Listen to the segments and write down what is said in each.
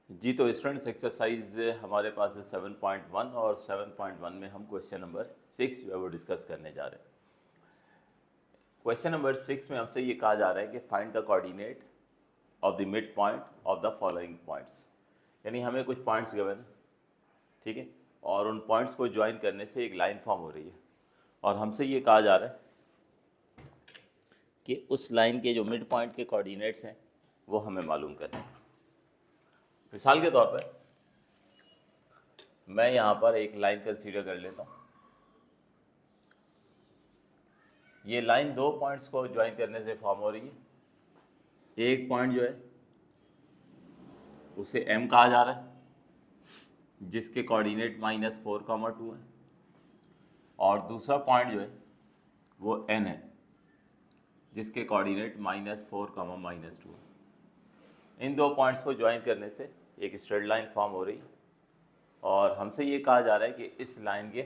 जी तो students exercise हमारे पास है 7.1 और 7.1 में हम क्वेश्चन नंबर 6 जो है वो डिस्कस करने जा रहे हैं। क्वेश्चन नंबर 6 में हमसे ये कहा जा रहा है कि find the coordinate of the mid point of the following points. यानी हमें कुछ पॉइंट्स गिवन है, ठीक है, और उन पॉइंट्स को ज्वाइन करने से एक लाइन फॉर्म हो रही है और हमसे ये कहा जा रहा है कि उस लाइन के जो मिड पॉइंट के कोऑर्डिनेट्स हैं वो हमें मालूम करने हैं। मिसाल के तौर पर मैं यहाँ पर एक लाइन कंसीडर कर लेता हूँ। ये लाइन दो पॉइंट्स को ज्वाइन करने से फॉर्म हो रही है। एक पॉइंट जो है उसे m कहा जा रहा है जिसके कोऑर्डिनेट -4, 2 है, और दूसरा पॉइंट जो है वो n है जिसके कोऑर्डिनेट -4, -2 है। इन दो पॉइंट्स को ज्वाइन करने से एक स्ट्रेट लाइन फॉर्म हो रही है और हमसे ये कहा जा रहा है कि इस लाइन के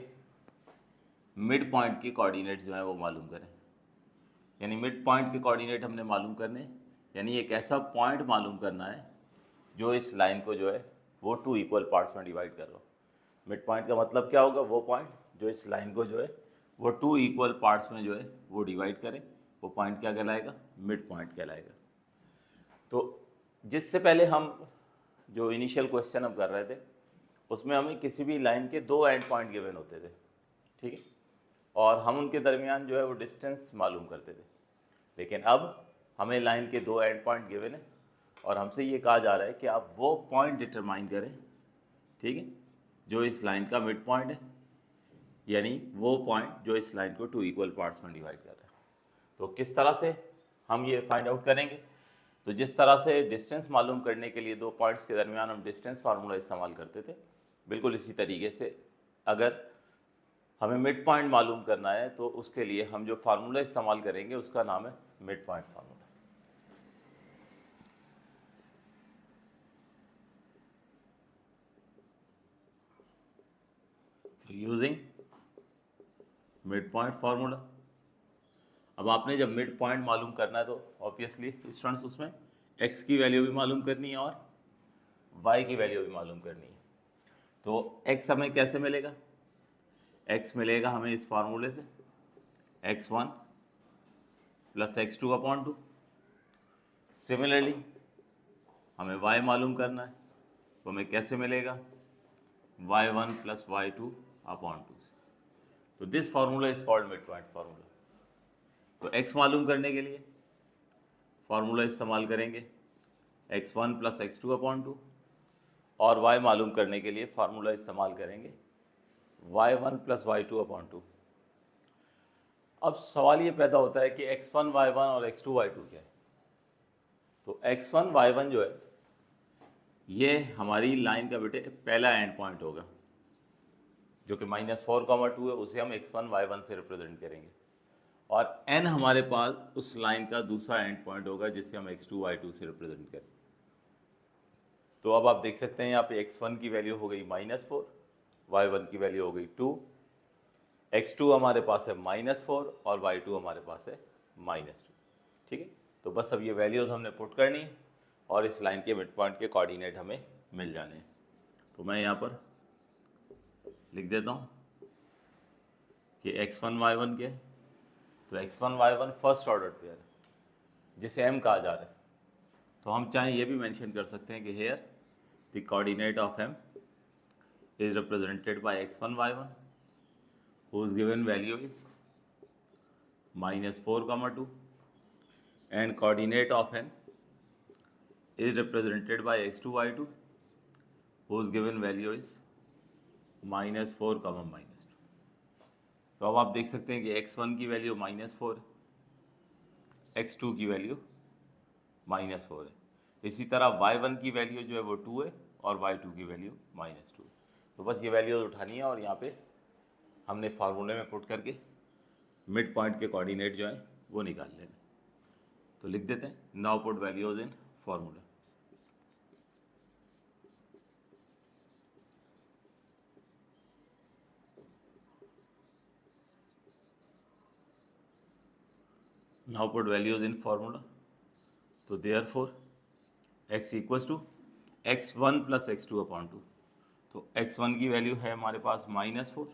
मिड पॉइंट के कोऑर्डिनेट जो है वो मालूम करें। यानी मिड पॉइंट के कोऑर्डिनेट हमने मालूम करने, यानी एक ऐसा पॉइंट मालूम करना है जो इस लाइन को जो है वो 2 इक्वल पार्ट्स में डिवाइड कर लो। मिड पॉइंट का मतलब क्या होगा? वो पॉइंट जो इस लाइन को जो है वो 2 इक्वल पार्ट्स में जो है वो डिवाइड करे, वो पॉइंट क्या कहलाएगा? मिड पॉइंट कहलाएगा। तो जिससे पहले हम जो इनिशियल क्वेश्चन हम कर रहे थे उसमें हमें किसी भी लाइन के दो एंड पॉइंट गिवन होते थे, ठीक है, और हम उनके दरमियान जो है वो डिस्टेंस मालूम करते थे। लेकिन अब हमें लाइन के दो एंड पॉइंट गिवन है और हमसे ये कहा जा रहा है कि आप वो पॉइंट डिटरमाइन करें, ठीक है, जो इस लाइन का मिड पॉइंट है, यानी वो पॉइंट जो इस लाइन को 2 इक्वल पार्ट्स में डिवाइड कर रहा है। तो किस तरह से हम ये फाइंड आउट करेंगे? तो जिस तरह से डिस्टेंस मालूम करने के लिए दो पॉइंट्स के दरमियान हम डिस्टेंस फार्मूला इस्तेमाल करते थे, बिल्कुल इसी तरीके से अगर हमें मिड पॉइंट मालूम करना है तो उसके लिए हम जो फार्मूला इस्तेमाल करेंगे उसका नाम है mid point formula. Using mid point formula. अब आपने जब मिड पॉइंट मालूम करना है तो ऑब्वियसली स्टूडेंट्स उसमें x की वैल्यू भी मालूम करनी है और y की वैल्यू भी मालूम करनी है। तो x हमें कैसे मिलेगा? x मिलेगा हमें इस फार्मूले से x1 प्लस x2/2। सिमिलरली हमें y मालूम करना है तो हमें कैसे मिलेगा? y1 plus y2/2। तो this formula is called mid point formula. तो x मालूम करने के लिए फार्मूला इस्तेमाल करेंगे x1 प्लस x2/2 और y मालूम करने के लिए फार्मूला इस्तेमाल करेंगे y1 प्लस y2/2। अब सवाल ये पैदा होता है कि x1 y1 और x2 y2 क्या है? तो x1 y1 जो है ये हमारी लाइन का बेटे पहला एंड पॉइंट होगा जो कि -4, 2 है, उसे हम x1 y1 से रिप्रेजेंट करेंगे, और n हमारे पास उस लाइन का दूसरा एंड पॉइंट होगा जिसे हम x2 y2 से रिप्रेजेंट करें। तो अब आप देख सकते हैं यहाँ पे x1 की वैल्यू हो गई -4, y1 की वैल्यू हो गई 2, x2 हमारे पास है -4 और y2 हमारे पास है -2, ठीक है। तो बस अब ये वैल्यूज़ हमने पुट करनी है और इस लाइन के मिड पॉइंट के कोऑर्डिनेट हमें मिल जाने हैं। तो मैं यहाँ पर लिख देता हूँ कि x1 y1 क्या है? तो x1 y1 first order pair है जिसे m कहा जा रहा है। तो हम चाहे ये भी मेंशन कर सकते हैं कि here the coordinate of m is represented by x1 y1 whose given value is -4, 2, and coordinate of n is represented by x2 y2 whose given value is -4, -2। तो अब आप देख सकते हैं कि x1 की वैल्यू -4 है, x2 की वैल्यू -4 है। इसी तरह y1 की वैल्यू जो है वो 2 है और y2 की वैल्यू -2 है। तो बस ये वैल्यूज उठानी है और यहाँ पे हमने फार्मूले में पुट करके मिड पॉइंट के कोऑर्डिनेट जो है वो निकाल लेना। तो लिख देते हैं now put values in formula. Now put values in formula. तो therefore x equals to x1 plus x2/2। तो x1 की वैल्यू है हमारे पास -4,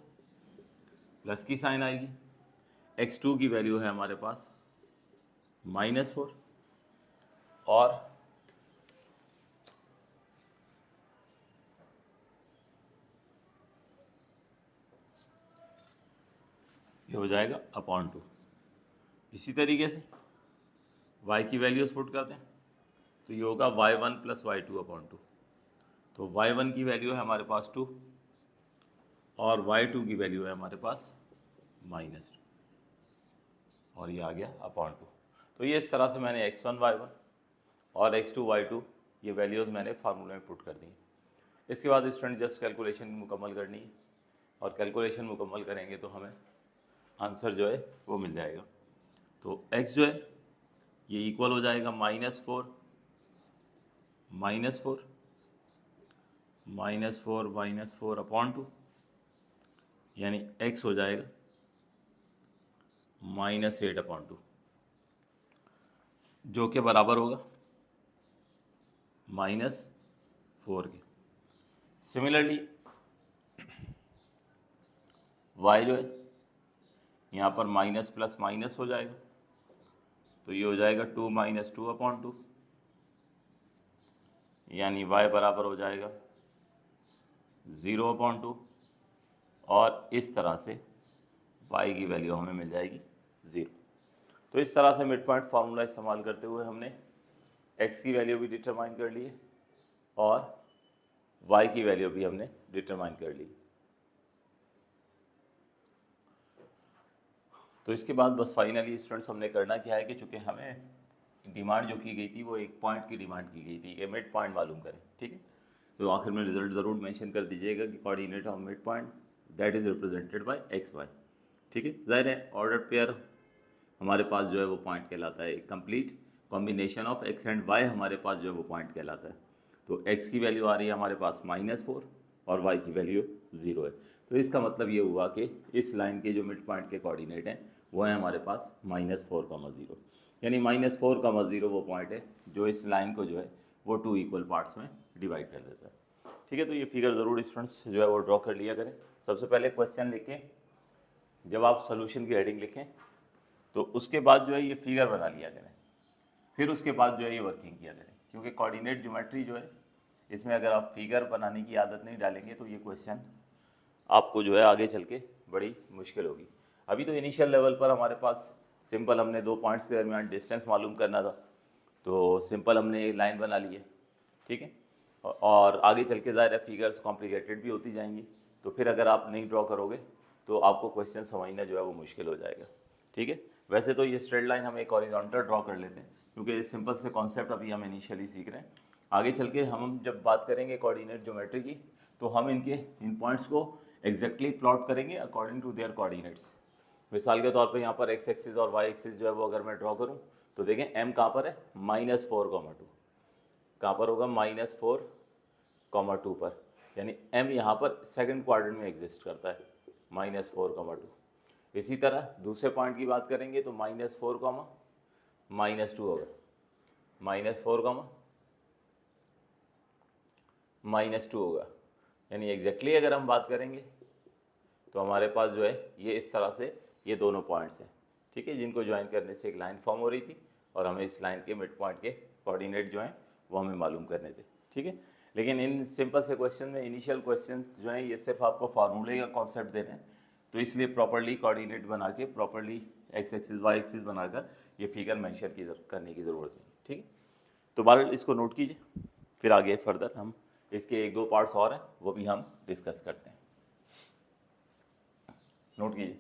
प्लस की साइन आएगी। x2 की वैल्यू है हमारे पास -4 और ये हो जाएगा /2। इसी तरीके से y की वैल्यूज पुट करते हैं तो ये होगा y1 प्लस y2/2। तो y1 की वैल्यू है हमारे पास 2 और y2 की वैल्यू है हमारे पास -2 और ये आ गया /2। तो ये इस तरह से मैंने x1 y1 और x2 y2 ये वैल्यूज़ मैंने फार्मूले में पुट कर दी। इसके बाद स्टूडेंट जस्ट कैलकुलेशन मुकम्मल करनी है और कैलकुलेशन मुकम्मल करेंगे तो हमें आंसर जो है वो मिल जाएगा। तो x जो है ये इक्वल हो जाएगा -4 -4 यानी x हो जाएगा -8/2 जो कि बराबर होगा -4 के। सिमिलरली y जो है यहाँ पर माइनस प्लस माइनस हो जाएगा तो ये हो जाएगा 2 - 2/2 यानी y बराबर हो जाएगा 0/2 और इस तरह से y की वैल्यू हमें मिल जाएगी 0। तो इस तरह से मिड पॉइंट फार्मूला इस्तेमाल करते हुए हमने x की वैल्यू भी डिटरमाइन कर ली है और y की वैल्यू भी हमने डिटरमाइन कर ली। तो इसके बाद बस फाइनली स्टूडेंट्स हमने करना क्या है कि चूँकि हमें डिमांड जो की गई थी वो एक पॉइंट की डिमांड की गई थी कि मिड पॉइंट मालूम करें, ठीक है। तो आखिर में रिजल्ट ज़रूर मेंशन कर दीजिएगा कि coordinate of mid point that is represented by X Y, ठीक है। ज़ाहिर है ऑर्डर पेयर हमारे पास जो है वो पॉइंट कहलाता है, complete combination of X and Y हमारे पास जो है वो पॉइंट कहलाता है। तो एक्स की वैल्यू आ रही है हमारे पास -4 और वाई की वैल्यू 0 है। तो इसका मतलब ये हुआ कि इस लाइन के जो मिड पॉइंट के कोऑर्डिनेट हैं वो है हमारे पास -4,0 यानी -4,0 वो पॉइंट है जो इस लाइन को जो है वो 2 इक्वल पार्ट्स में डिवाइड कर देता है, ठीक है। तो ये फिगर ज़रूर स्टूडेंट्स जो है वो ड्रॉ कर लिया करें। सबसे पहले क्वेश्चन लिखें, जब आप सोल्यूशन की हेडिंग लिखें तो उसके बाद जो है ये फिगर बना लिया करें, फिर उसके बाद जो है ये वर्किंग किया करें, क्योंकि कोऑर्डिनेट ज्योमेट्री जो है इसमें अगर आप फिगर बनाने की आदत नहीं डालेंगे तो ये क्वेश्चन आपको जो है आगे चल के बड़ी मुश्किल होगी। अभी तो इनिशियल लेवल पर हमारे पास सिंपल हमने 2 पॉइंट्स के दरमियान डिस्टेंस मालूम करना था तो सिंपल हमने एक लाइन बना ली है, ठीक है। और आगे चल के ज़ाहिर है फिगर्स कॉम्प्लिकेटेड भी होती जाएंगी तो फिर अगर आप नहीं ड्रॉ करोगे तो आपको क्वेश्चन समझना जो है वो मुश्किल हो जाएगा, ठीक है। वैसे तो ये स्ट्रेट लाइन हम एक हॉरिजॉन्टल ड्रॉ कर लेते हैं क्योंकि सिंपल से कॉन्सेप्ट अभी हम इनिशियली सीख रहे हैं। आगे चल के हम जब बात करेंगे कोऑर्डिनेट ज्योमेट्री की तो हम इन पॉइंट्स को एग्जैक्टली प्लॉट करेंगे अकॉर्डिंग टू देयर कोऑर्डिनेट्स। मिसाल के तौर पे यहाँ पर एक्स एक्सिस और वाई एक्सिस जो है वो अगर मैं ड्रॉ करूँ तो देखें m कहाँ पर है -4,2 कहाँ पर होगा -4,2 पर, यानी m यहाँ पर सेकंड क्वाड्रेंट में एग्जिस्ट करता है -4,2। इसी तरह दूसरे पॉइंट की बात करेंगे तो -4, -2 होगा, -4, -2 होगा, यानी एग्जैक्टली अगर हम बात करेंगे तो हमारे पास जो है ये इस तरह से ये दोनों पॉइंट्स हैं, ठीक है, जिनको ज्वाइन करने से एक लाइन फॉर्म हो रही थी और हमें इस लाइन के मिड पॉइंट के कोऑर्डिनेट जो हैं वो हमें मालूम करने थे, ठीक है। लेकिन इन सिंपल से क्वेश्चन में इनिशियल क्वेश्चंस जो हैं ये सिर्फ आपको फार्मूले का कॉन्सेप्ट दे रहे हैं तो इसलिए प्रॉपर्ली कोऑर्डिनेट बना के properly X axis Y axis बनाकर ये फिगर मेंशन करने की ज़रूरत है, ठीक है। तो बहरहाल इसको नोट कीजिए, फिर आगे फर्दर हम इसके 1-2 पार्ट्स और हैं वो भी हम डिस्कस करते हैं। नोट कीजिए।